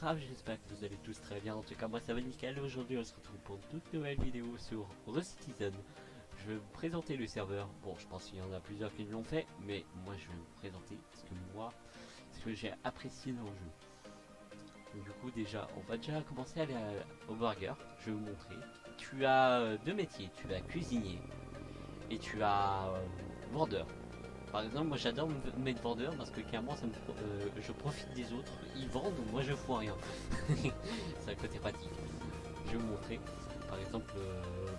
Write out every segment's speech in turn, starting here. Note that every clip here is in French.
grave, j'espère que vous allez tous très bien. En tout cas, moi ça va nickel. Aujourd'hui, on se retrouve pour une toute nouvelle vidéo sur ReCitizen. Je vais vous présenter le serveur. Bon, je pense qu'il y en a plusieurs qui l'ont fait, mais moi je vais vous présenter ce que j'ai apprécié dans le jeu. Donc, du coup, déjà, on va déjà commencer à aller au burger. Je vais vous montrer. Tu as deux métiers. Tu as cuisinier et tu as vendeur. Par exemple, moi j'adore mettre vendeur parce que clairement je profite des autres. Ils vendent, moi je fous rien. C'est un côté pratique. Je vais vous montrer. Par exemple,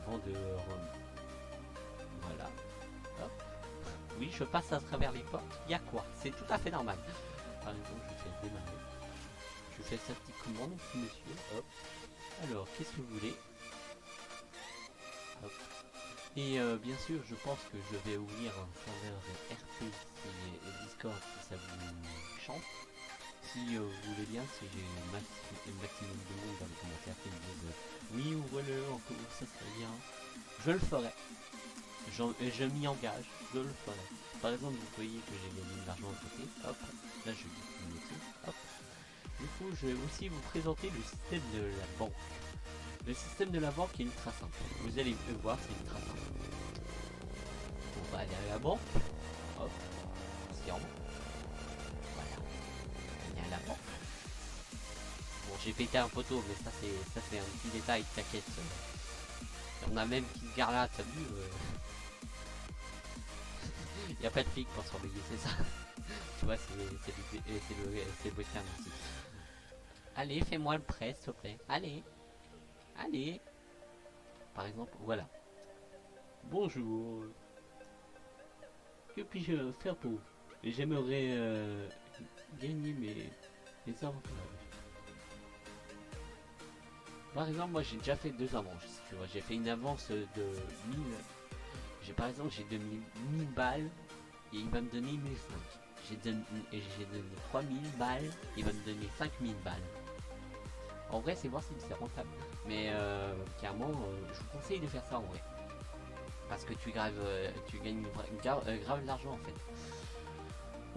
vendeur. Voilà. Hop. Oui, je passe à travers les portes. Il y a quoi? C'est tout à fait normal. Par exemple, je fais démarrer. Je fais sa petite commande, monsieur. Hop. Alors, qu'est-ce que vous voulez? Hop. Et bien sûr, je pense que je vais ouvrir un serveur RP et Discord si ça vous chante. Si vous voulez bien, si j'ai un maximum de monde dans les commentaires qui me disent oui, ouvre-le, encore, ça serait bien, je le ferai. Je m'y engage, je le ferai. Par exemple, vous voyez que j'ai gagné de l'argent à côté, hop, là je dis le métier, hop. Du coup, je vais aussi vous présenter le système de la banque. Le système de la banque est ultra simple. Vous allez le voir, c'est ultra simple. On va aller à la banque, hop, on voilà, on est à la banque. Bon, j'ai pété un poteau, mais ça c'est un petit détail, t'inquiète. On a même qui se gare là, t'as vu y a pas de flic pour surveiller, c'est ça. Tu vois, c'est le terme ici. Allez, fais-moi le prêt, s'il te plaît. Allez, allez. Par exemple, voilà. Bonjour. Que puis-je faire pour vous? J'aimerais gagner mes avantages. Par exemple, moi j'ai déjà fait deux avances, tu vois. J'ai fait une avance de 1000. Par exemple, j'ai donné 1000 balles et il va me donner 1005. J'ai donné 3000 balles, il va me donner 5000 balles. En vrai, c'est voir si c'est rentable. Mais clairement, je vous conseille de faire ça en vrai. Parce que tu gagnes grave de l'argent en fait.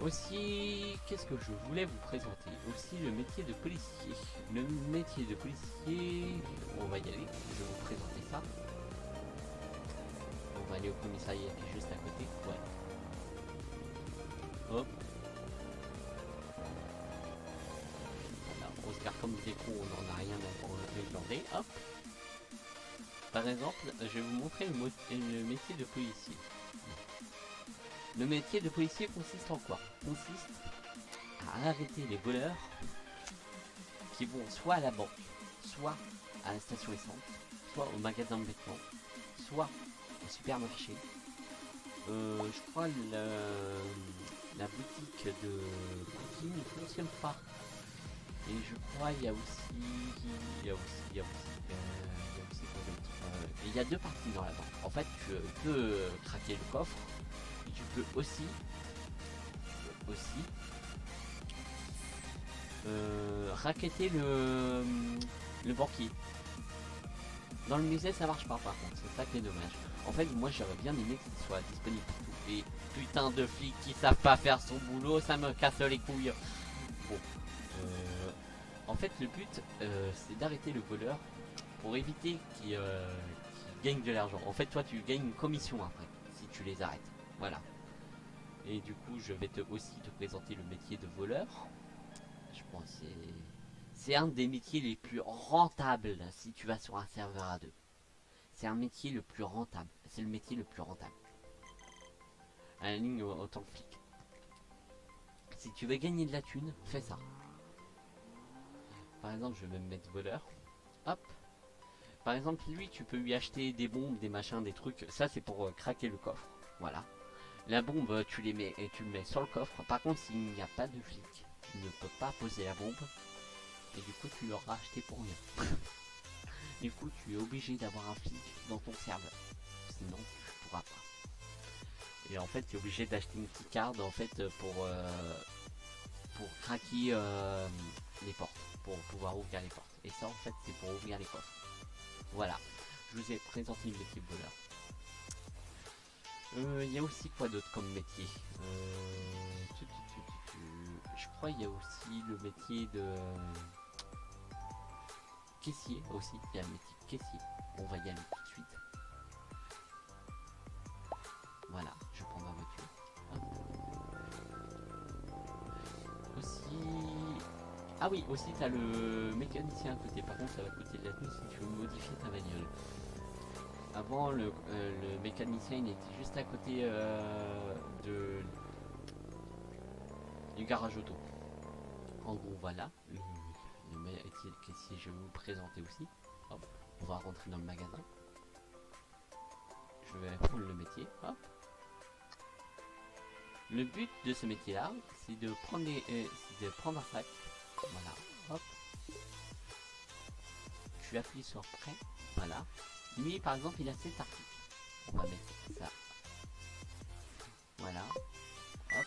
Aussi, qu'est-ce que je voulais vous présenter? Aussi le métier de policier. Le métier de policier, on va y aller, je vais vous présenter ça. On va aller au commissariat qui est juste à côté. Ouais. Hop. Voilà, on se garde comme des cons, on n'en a rien à regarder. Hop. Par exemple, je vais vous montrer le métier de policier. Le métier de policier consiste en quoi? Consiste à arrêter les voleurs qui vont soit à la banque, soit à la station essence, soit au magasin de vêtements, soit au supermarché. Je crois la boutique de cookies ne fonctionne pas. Et je crois il y a aussi quoi d'autre. Il y a deux parties dans la banque. En fait, tu peux craquer le coffre et tu peux aussi racketter le banquier. Dans le musée ça marche pas par contre, c'est ça qui est dommage. En fait moi j'aurais bien aimé que ce soit disponible partout. Et putain de flics qui savent pas faire son boulot, ça me casse les couilles. Bon. En fait le but c'est d'arrêter le voleur pour éviter qu'il gagne de l'argent. En fait toi tu gagnes une commission après si tu les arrêtes. Voilà. Et du coup je vais aussi te présenter le métier de voleur. Je pense que c'est un des métiers les plus rentables si tu vas sur un serveur à deux. C'est un métier le plus rentable. C'est le métier le plus rentable. À la ligne autant que flic. Si tu veux gagner de la thune, fais ça. Par exemple, je vais me mettre voleur. Hop. Par exemple, lui, tu peux lui acheter des bombes, des machins, des trucs. Ça, c'est pour craquer le coffre. Voilà. La bombe, tu le mets sur le coffre. Par contre, s'il n'y a pas de flic, tu ne peux pas poser la bombe. Et du coup, tu l'auras acheté pour rien. Du coup, tu es obligé d'avoir un flic dans ton serveur. Sinon, tu pourras pas. Et en fait, tu es obligé d'acheter une petite carte en fait pour craquer les portes, pour pouvoir ouvrir les portes. Et ça, en fait, c'est pour ouvrir les coffres. Voilà. Je vous ai présenté le métier de voleur. Il y a aussi quoi d'autre comme métier? Je crois qu'il y a aussi le métier de caissier aussi. Il y a le métier de caissier. On va y aller tout de suite. Voilà, je prends ma voiture. Hop. Aussi... Ah oui, aussi t'as le mécanicien à côté. Par contre, ça va coûter de la thune si tu veux modifier ta bagnole. Avant, le mécanicien il était juste à côté du garage auto. En gros, voilà. Le métier de caissier, je vais vous le présenter aussi. Hop, on va rentrer dans le magasin. Je vais prendre le métier. Hop. Le but de ce métier-là, c'est de prendre un sac. Voilà. Hop. Tu appuies sur prêt. Voilà. Lui, par exemple, il a 7 articles. On va mettre ça. Voilà. Hop.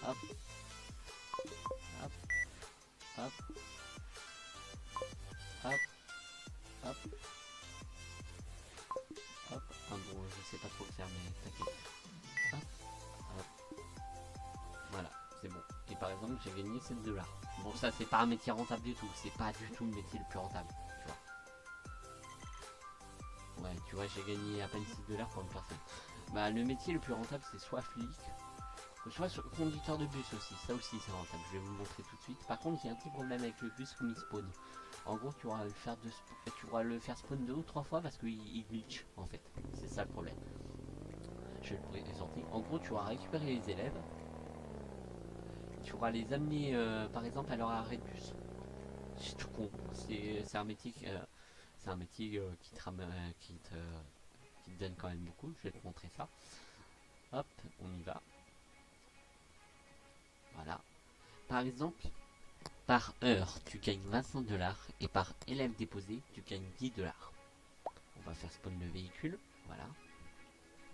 Hop. Hop. Hop. Hop. Hop. Hop. Ah bon, je sais pas trop le faire, mais t'inquiète. Hop. Hop. Voilà, c'est bon. Et par exemple, j'ai gagné 7$. Bon, ça, c'est pas un métier rentable du tout. C'est pas du tout le métier le plus rentable. Tu vois. Ouais, tu vois, j'ai gagné à peine 6$ pour une personne. Bah, le métier le plus rentable, c'est soit flic, soit conducteur de bus aussi. Ça aussi, c'est rentable. Je vais vous montrer tout de suite. Par contre, j'ai un petit problème avec le bus comme il spawn. En gros, tu auras le faire spawn 2 ou 3 fois parce qu'il glitch, en fait. C'est ça le problème. Je vais le présenter. En gros, tu auras récupéré les élèves. Tu auras les amener, par exemple, à leur arrêt de bus. C'est tout con. C'est un métier qui te donne quand même beaucoup. Je vais te montrer ça. Hop, on y va. Voilà. Par exemple, par heure, tu gagnes 25$ et par élève déposé, tu gagnes 10$. On va faire spawn le véhicule. Voilà.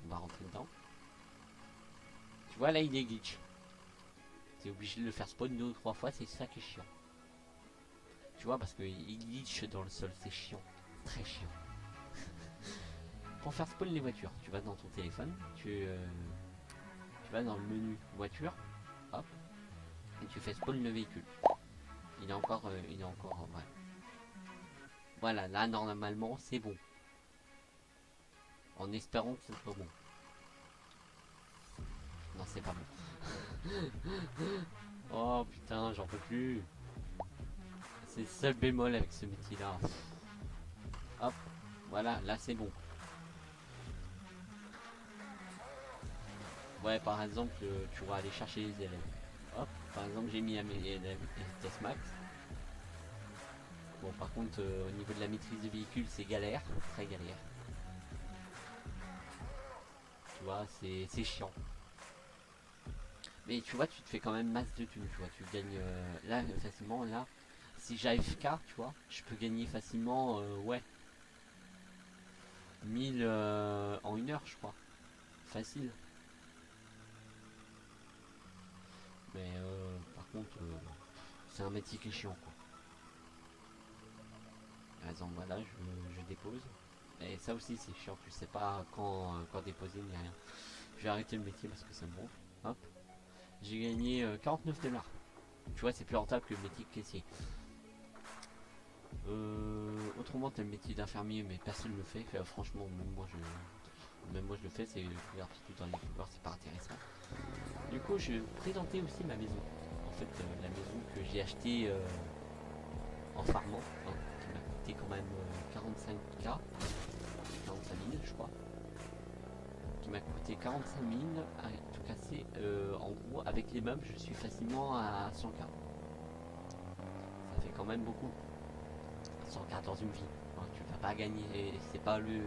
On va rentrer dedans. Tu vois, là, il est glitch. T'es obligé de le faire spawn 2 ou 3 fois, c'est ça qui est chiant. Tu vois, parce qu'il glitch dans le sol, c'est chiant. Très chiant. Pour faire spawn les voitures, tu vas dans ton téléphone, tu vas dans le menu voiture, hop, et tu fais spawn le véhicule. Il est encore, voilà. Voilà, là normalement c'est bon. En espérant que ce soit bon. Non, c'est pas bon. Oh putain, j'en peux plus. C'est le seul bémol avec ce métier là. Hop, voilà, là c'est bon. Ouais, par exemple, tu vas aller chercher les élèves. Hop, par exemple, j'ai mis à mes élèves test max. Bon, par contre, au niveau de la maîtrise de véhicule, c'est galère, très galère. Tu vois, c'est chiant. Mais tu vois, tu te fais quand même masse de thunes, tu vois. Tu gagnes là facilement, là. Si j'AFK, tu vois, je peux gagner facilement, ouais, 1000 en 1 heure, je crois. Facile. Mais par contre, c'est un métier qui est chiant, quoi. Par exemple, voilà, je dépose. Et ça aussi, c'est chiant. Tu sais pas quand déposer ni rien. Je vais arrêter le métier parce que ça me gonfle. Hop. J'ai gagné 49$. Tu vois, c'est plus rentable que le métier de caissier. Autrement, t'as le métier d'infirmier, mais personne ne le fait. Franchement, même moi je le fais. C'est regarde tout dans les couloirs, c'est pas intéressant. Du coup, je vais vous présenter aussi ma maison. En fait, la maison que j'ai achetée en farmant, hein, qui m'a coûté quand même 45K, 45 000 je crois, qui m'a coûté 45 000 à tout casser. En gros, avec les meubles, je suis facilement à 100K. Ça fait quand même beaucoup. 100K dans une vie. Hein, tu vas pas gagner, c'est pas le...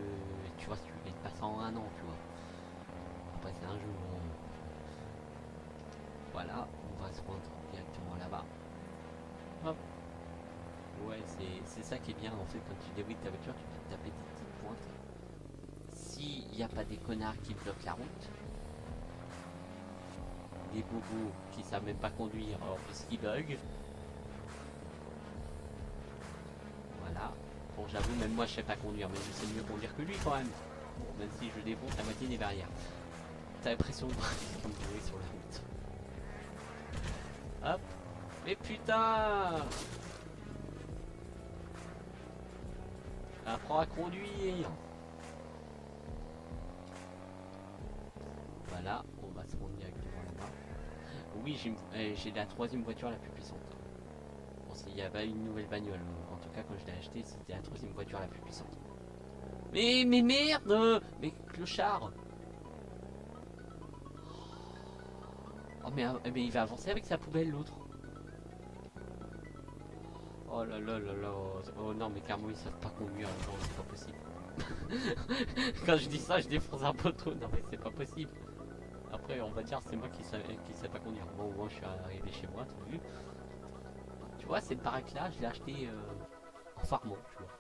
Tu vois, tu gagnes pas ça en un an, tu vois. Après, c'est un jeu. Voilà, on va se rendre directement là-bas. Hop. Ouais, c'est ça qui est bien en fait quand tu débrouilles ta voiture, tu peux taper des petites pointes. S'il n'y a pas des connards qui bloquent la route, des bobos qui savent même pas conduire en plus qui bug. Voilà. Bon, j'avoue, même moi je sais pas conduire, mais je sais mieux conduire que lui quand même. Bon, même si je défonce la moitié des barrières. T'as l'impression de comme jouer sur la route. Hop. Mais putain! Apprends à conduire. Voilà, on va se rendre directement là-bas. Oui, j'ai la troisième voiture la plus puissante. Bon, s'il y avait une nouvelle bagnole, en tout cas quand je l'ai acheté, c'était la troisième voiture la plus puissante. Mais merde. Mais clochard. Oh mais il va avancer avec sa poubelle l'autre. Oh là là là là. Oh non mais clairement ils savent pas conduire. Non c'est pas possible. Quand je dis ça je défonce un poteau. Non mais c'est pas possible. Après on va dire c'est moi qui sais pas conduire. Bon au moins je suis arrivé chez moi, t'as vu. Tu vois cette baraque là je l'ai acheté en farmant tu vois.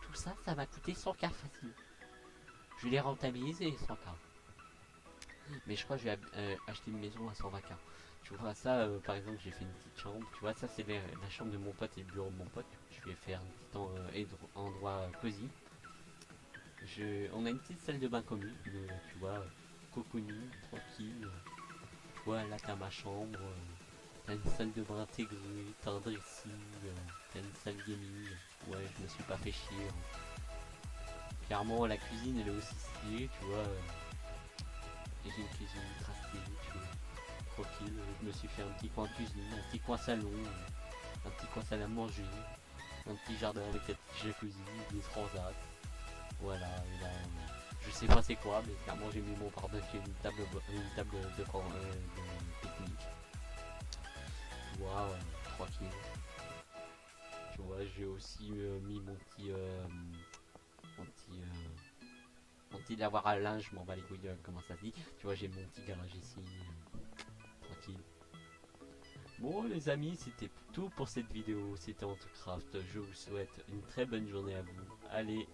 Tout ça ça m'a coûté 100K facile. Je l'ai rentabilisé 100K. Mais je crois que je vais acheter une maison à 120K. Tu vois ça, par exemple, j'ai fait une petite chambre. Tu vois, ça c'est la chambre de mon pote et le bureau de mon pote. Je vais faire un petit endroit cosy. On a une petite salle de bain commune, tu vois, cocooning, tranquille. Tu vois, là t'as ma chambre, t'as une salle de bain intégrée, t'as un dressing, t'as une salle gaming. Ouais, je me suis pas fait chier. Clairement, la cuisine elle est aussi stylée, tu vois. Et j'ai une cuisine ultra stylée, tu vois. Tranquille, je me suis fait un petit coin cuisine, un petit coin salon, un petit coin salle à manger, un petit jardin avec la petite jacuzzi, des transats. Voilà, et là, je sais pas c'est quoi, mais clairement j'ai mis mon par-dessus une table de pique-nique. Tu vois, tranquille. Tu vois, j'ai aussi mis mon petit, mon petit lavoir à linge, je m'en bats les couilles, comment ça se dit. Tu vois, j'ai mon petit garage ici, tranquille. Bon les amis, c'était tout pour cette vidéo, c'était Antcraft, je vous souhaite une très bonne journée à vous. Allez,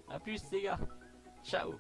à plus les gars, ciao.